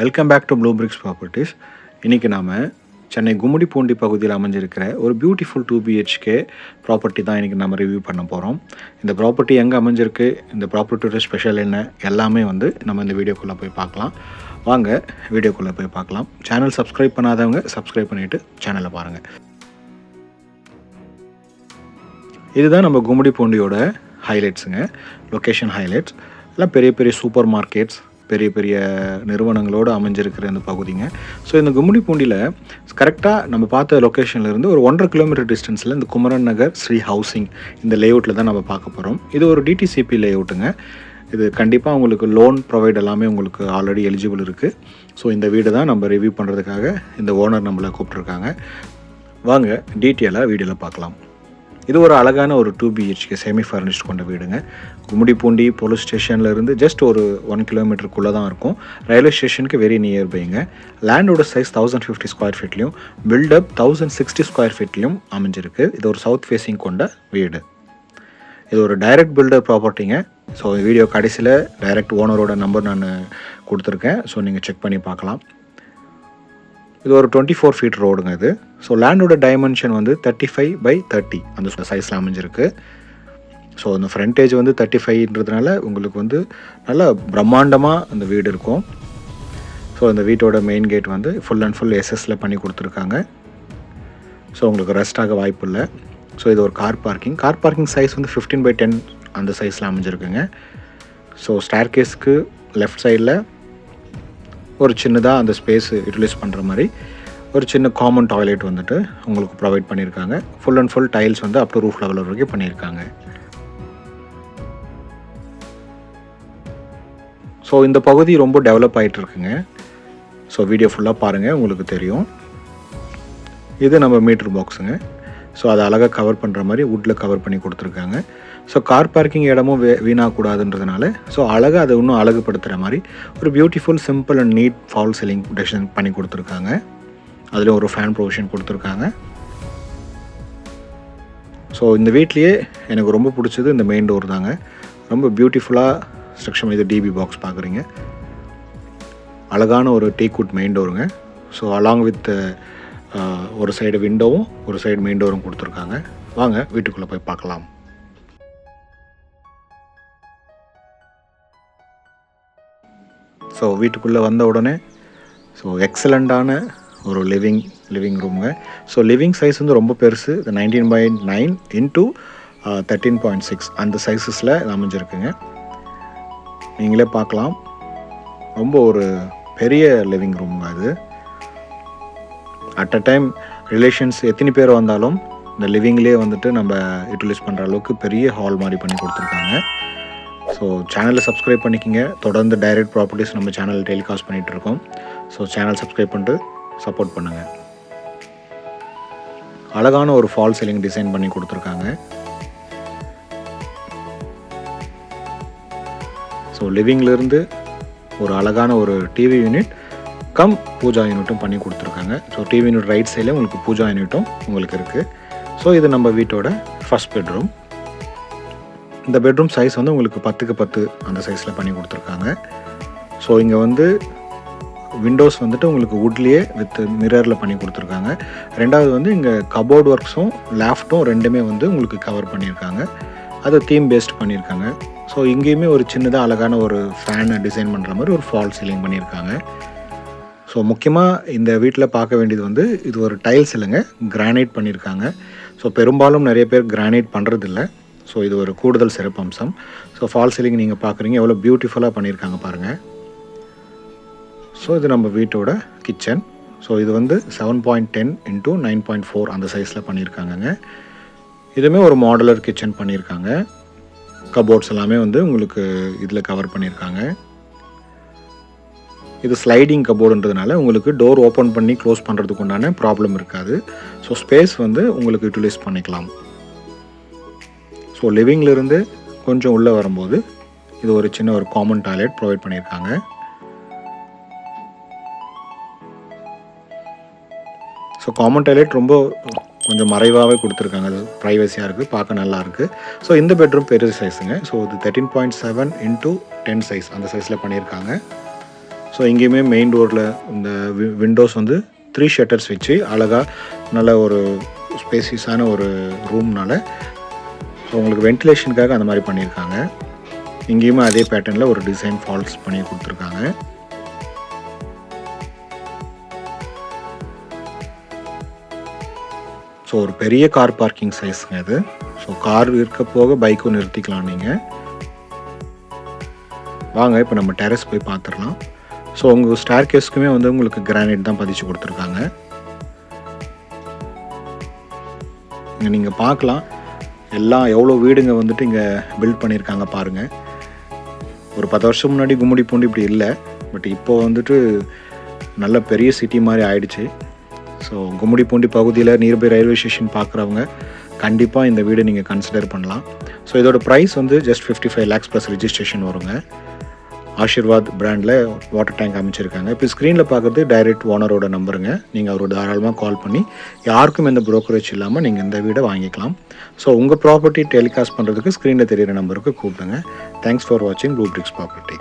Welcome back to Blue Bricks Properties. இன்றைக்கி நாம் சென்னை கும்மிடிப்பூண்டி பகுதியில் அமைஞ்சிருக்கிற ஒரு பியூட்டிஃபுல் 2 BHK ப்ராப்பர்ட்டி தான் இன்றைக்கி நம்ம ரிவ்யூ பண்ண போகிறோம். இந்த ப்ராப்பர்ட்டி எங்கே அமைஞ்சிருக்கு, இந்த ப்ராப்பர்ட்டியோட ஸ்பெஷல் என்ன, எல்லாமே நம்ம இந்த வீடியோக்குள்ளே போய் பார்க்கலாம். வாங்க வீடியோக்குள்ளே போய் பார்க்கலாம். சேனல் சப்ஸ்கிரைப் பண்ணாதவங்க சப்ஸ்கிரைப் பண்ணிவிட்டு சேனலை பாருங்கள். இதுதான் நம்ம கும்மிடிப்பூண்டியோட ஹைலைட்ஸுங்க, லொக்கேஷன் ஹைலைட்ஸ். எல்லாம் பெரிய பெரிய சூப்பர் மார்க்கெட்ஸ், பெரிய பெரிய நிறுவனங்களோடு அமைஞ்சிருக்கிற இந்த பகுதிங்க. ஸோ இந்த கும்மிடிப்பூண்டியில் கரெக்டாக நம்ம பார்த்த லொக்கேஷன்லேருந்து ஒரு 1.5 கிலோமீட்டர் டிஸ்டன்ஸில் இந்த குமரன் நகர் ஸ்ரீ ஹவுசிங் இந்த லேஅவுட்டில் தான் நம்ம பார்க்க போகிறோம். இது ஒரு DTCP லேஅவுட்டுங்க. இது கண்டிப்பாக உங்களுக்கு லோன் ப்ரொவைட் எல்லாமே உங்களுக்கு ஆல்ரெடி எலிஜிபிள் இருக்குது. ஸோ இந்த வீடு தான் நம்ம ரிவ்யூ பண்ணுறதுக்காக இந்த ஓனர் நம்மளை கூப்பிட்ருக்காங்க. வாங்க டீட்டெயிலாக வீடியோவில் பார்க்கலாம். இது ஒரு அழகான ஒரு 2 BHK செமி ஃபர்னிஷ்ட் கொண்ட வீடுங்க. கும்மிடிப்பூண்டி போலீஸ் ஸ்டேஷன்லேருந்து ஜஸ்ட் ஒரு 1 கிலோமீட்டருக்குள்ளே தான் இருக்கும். ரயில்வே ஸ்டேஷனுக்கு வெரி நியர்பைங்க. லேண்டோட சைஸ் 1050 ஸ்கொயர் ஃபீட்லையும் பில்டப் 1060 ஸ்கொயர் ஃபீட்லையும் அமைஞ்சிருக்கு. இது ஒரு சவுத் ஃபேஸிங் கொண்ட வீடு. இது ஒரு டைரக்ட் பில்டர் ப்ராப்பர்ட்டிங்க. ஸோ வீடியோ கடைசியில் டைரக்ட் ஓனரோட நம்பர் நான் கொடுத்துருக்கேன். ஸோ நீங்கள் செக் பண்ணி பார்க்கலாம். இது ஒரு 24 ஃபீட் ரோடுங்க இது. ஸோ லேண்டோட டைமென்ஷன் 35/30 அந்த சைஸில் அமைஞ்சிருக்கு. ஸோ அந்த ஃப்ரண்டேஜ் 35ன்றதுனால உங்களுக்கு நல்லா பிரம்மாண்டமாக அந்த வீடு இருக்கும். ஸோ அந்த வீட்டோட main gate full and full எஸ்எஸ்ல பண்ணி கொடுத்துருக்காங்க. ஸோ உங்களுக்கு ரெஸ்ட் ஆக வாய்ப்பு இல்லை. ஸோ இது ஒரு கார் பார்க்கிங் சைஸ் 15/10 அந்த சைஸில் அமைஞ்சிருக்குங்க. ஸோ ஸ்டேர் கேஸ்க்கு லெஃப்ட் சைடில் ஒரு சின்னதாக அந்த ஸ்பேஸ் யூட்டிலைஸ் பண்ணுற மாதிரி ஒரு சின்ன காமன் டாய்லெட் உங்களுக்கு ப்ரொவைட் பண்ணியிருக்காங்க. Full and full tiles up to roof level வரைக்கும் பண்ணியிருக்காங்க. ஸோ இந்த பகுதி ரொம்ப டெவலப் ஆகிட்டு இருக்குங்க. ஸோ வீடியோ ஃபுல்லாக பாருங்கள், உங்களுக்கு தெரியும். இது நம்ம மீட்டர் பாக்ஸுங்க. ஸோ அதை அழகாக கவர் பண்ணுற மாதிரி வுட்டில் கவர் பண்ணி கொடுத்துருக்காங்க. ஸோ கார் பார்க்கிங் இடமும் வீணாகக்கூடாதுன்றதுனால ஸோ அழகாக அதை இன்னும் அழகுப்படுத்துகிற மாதிரி ஒரு beautiful simple and neat fall ceiling design பண்ணி கொடுத்துருக்காங்க. அதில் ஒரு ஃபேன் ப்ரொவிஷன் கொடுத்துருக்காங்க. ஸோ இந்த வீட்லேயே எனக்கு ரொம்ப பிடிச்சது இந்த மெயின் டோர் தாங்க. ரொம்ப பியூட்டிஃபுல்லாக ஸ்ட்ரக்சர். இது DB பாக்ஸ் பார்க்குறீங்க. அழகான ஒரு டீக்வுட் மெயின் டோருங்க. ஸோ அலாங் வித் ஒரு சைடு விண்டோவும் ஒரு சைடு மெயின் டோரும் கொடுத்துருக்காங்க. வாங்க வீட்டுக்குள்ளே போய் பார்க்கலாம். ஸோ வீட்டுக்குள்ளே வந்த உடனே ஸோ எக்ஸலண்ட்டான ஒரு லிவிங் ரூமுங்க. ஸோ லிவிங் சைஸ் ரொம்ப பெருசு. 19/9 இன்ட்டு 13.6 அந்த சைஸஸில் அமைஞ்சிருக்குங்க. நீங்களே பார்க்கலாம். ரொம்ப ஒரு பெரிய லிவிங் ரூமுங்க அது. அட் அ டைம் ரிலேஷன்ஸ் எத்தனை பேர் வந்தாலும் இந்த லிவிங்லேயே நம்ம யூட்டிலைஸ் பண்ணுற அளவுக்கு பெரிய ஹால் மாதிரி பண்ணி கொடுத்துருக்காங்க. ஸோ சேனலை சப்ஸ்கிரைப் பண்ணிக்கிங்க. தொடர்ந்து டைரக்ட் ப்ராப்பர்ட்டிஸ் நம்ம சேனல் டெலிகாஸ்ட் பண்ணிகிட்டு இருக்கோம். ஸோ சேனல் சப்ஸ்கிரைப் பண்ணிட்டு சப்போர்ட் பண்ணுங்கள். அழகான ஒரு ஃபால் சீலிங் டிசைன் பண்ணி கொடுத்துருக்காங்க. ஸோ லிவிங்லேருந்து ஒரு அழகான ஒரு டிவி யூனிட் கம் பூஜா யூனிட்டும் பண்ணி கொடுத்துருக்காங்க. ஸோ டிவி யூனிட் ரைட் சைடில் உங்களுக்கு பூஜா யூனிட்டும் உங்களுக்கு இருக்குது. ஸோ இது நம்ம வீட்டோட ஃபர்ஸ்ட் பெட்ரூம். இந்த பெட்ரூம் சைஸ் உங்களுக்கு 10க்கு 10 அந்த சைஸில் பண்ணி கொடுத்துருக்காங்க. ஸோ இங்கே விண்டோஸ் உங்களுக்கு வுட்லேயே வித் மிரரில் பண்ணி கொடுத்துருக்காங்க. ரெண்டாவது இங்கே கபோர்ட் ஒர்க்ஸும் லேஃப்ட்டும் ரெண்டுமே உங்களுக்கு கவர் பண்ணியிருக்காங்க. அதை தீம் பேஸ்ட் பண்ணியிருக்காங்க. ஸோ இங்கேயுமே ஒரு சின்னதாக அழகான ஒரு ஃபேனை டிசைன் பண்ணுற மாதிரி ஒரு ஃபால் சீலிங் பண்ணியிருக்காங்க. ஸோ முக்கியமாக இந்த வீட்டில் பார்க்க வேண்டியது இது ஒரு டைல்ஸ் இல்லைங்க, கிரானைட் பண்ணியிருக்காங்க. ஸோ பெரும்பாலும் நிறைய பேர் கிரானைட் பண்ணுறதில்ல. ஸோ இது ஒரு கூடுதல் சிறப்பம்சம். ஸோ ஃபால் சீலிங் நீங்கள் பார்க்குறீங்க, எவ்வளோ பியூட்டிஃபுல்லாக பண்ணியிருக்காங்க பாருங்கள். ஸோ இது நம்ம வீட்டோட கிச்சன். ஸோ இது 7.10 இன்ட்டு 9.4 அந்த சைஸில் பண்ணியிருக்காங்கங்க. இதுவுமே ஒரு மாடுலர் கிச்சன் பண்ணியிருக்காங்க. கபோர்ட்ஸ் எல்லாமே உங்களுக்கு இதில் கவர் பண்ணியிருக்காங்க. இது ஸ்லைடிங் கபோர்டுன்றதுனால உங்களுக்கு டோர் ஓப்பன் பண்ணி க்ளோஸ் பண்ணுறதுக்கு உண்டான ப்ராப்ளம் இருக்காது. ஸோ ஸ்பேஸ் உங்களுக்கு யூட்டிலைஸ் பண்ணிக்கலாம். ஸோ லிவிங்லேருந்து கொஞ்சம் உள்ளே வரும்போது இது ஒரு சின்ன ஒரு காமன் டாய்லெட் ப்ரொவைட் பண்ணியிருக்காங்க. ஸோ காமன் டாய்லெட் கொஞ்சம் மறைவாகவே கொடுத்துருக்காங்க. அது ப்ரைவசியாக இருக்குது, பார்க்க நல்லாயிருக்கு. ஸோ இந்த பெட்ரூம் பெரிய சைஸுங்க. ஸோ இது 13.7 இன்ட்டு 10 சைஸ் அந்த சைஸில் பண்ணியிருக்காங்க. ஸோ இங்கேயுமே மெயின் டோரில் இந்த விண்டோஸ் வந்து 3 ஷட்டர்ஸ் வச்சு அழகாக நல்ல ஒரு ஸ்பேசியஸான ஒரு ரூம்னால ஸோ உங்களுக்கு வென்டிலேஷனுக்காக அந்த மாதிரி பண்ணியிருக்காங்க. இங்கேயுமே அதே பேட்டர்னில் ஒரு டிசைன் ஃபால்ஸ் பண்ணி கொடுத்துருக்காங்க. ஸோ ஒரு பெரிய கார் பார்க்கிங் சைஸுங்க இது. ஸோ கார் இருக்க போக பைக்கும் நிறுத்திக்கலாம் நீங்கள். வாங்க இப்போ நம்ம டெரஸ் போய் பார்த்துடலாம். ஸோ உங்கள் ஸ்டேர்கேஸ்க்குமே வந்து உங்களுக்கு கிரானைட் தான் பதிச்சு கொடுத்துருக்காங்க. இங்கே நீங்கள் பார்க்கலாம் எல்லாம் எவ்வளோ வீடுங்க வந்துட்டு இங்கே பில்ட் பண்ணியிருக்காங்க பாருங்கள். ஒரு 10 வருஷம் முன்னாடி கும்மிடிப்பூண்டி இப்படி இல்லை, பட் இப்போது வந்துட்டு நல்ல பெரிய சிட்டி மாதிரி ஆயிடுச்சு. ஸோ கும்மிடிப்பூண்டி பகுதியில் நியர்பை ரயில்வே ஸ்டேஷன் பார்க்குறவங்க கண்டிப்பாக இந்த வீடு நீங்கள் கன்சிடர் பண்ணலாம். ஸோ இதோட ப்ரைஸ் வந்து ஜஸ்ட் 55 lakhs ப்ளஸ் ரெஜிஸ்ட்ரேஷன் வருங்க. ஆஷிர்வாத் பிராண்டில் வாட்டர் டேங்க் அமைச்சிருக்காங்க. இப்போ ஸ்க்ரீனில் பார்க்குறது டைரக்ட் ஓனரோட நம்பருங்க. நீங்கள் அவரோட தாராளமாக கால் பண்ணி யாருக்கும் எந்த ப்ரோக்கரேஜ் இல்லாமல் நீங்கள் இந்த வீடை வாங்கிக்கலாம். ஸோ உங்கள் ப்ராப்பர்ட்டி டெலிகாஸ்ட் பண்ணுறதுக்கு ஸ்க்ரீனில் தெரியிற நம்பருக்கு கூப்பிடுங்க. தேங்க்ஸ் ஃபார் வாட்சிங் ப்ளூ பிரிக்ஸ் ப்ராப்பர்ட்டி.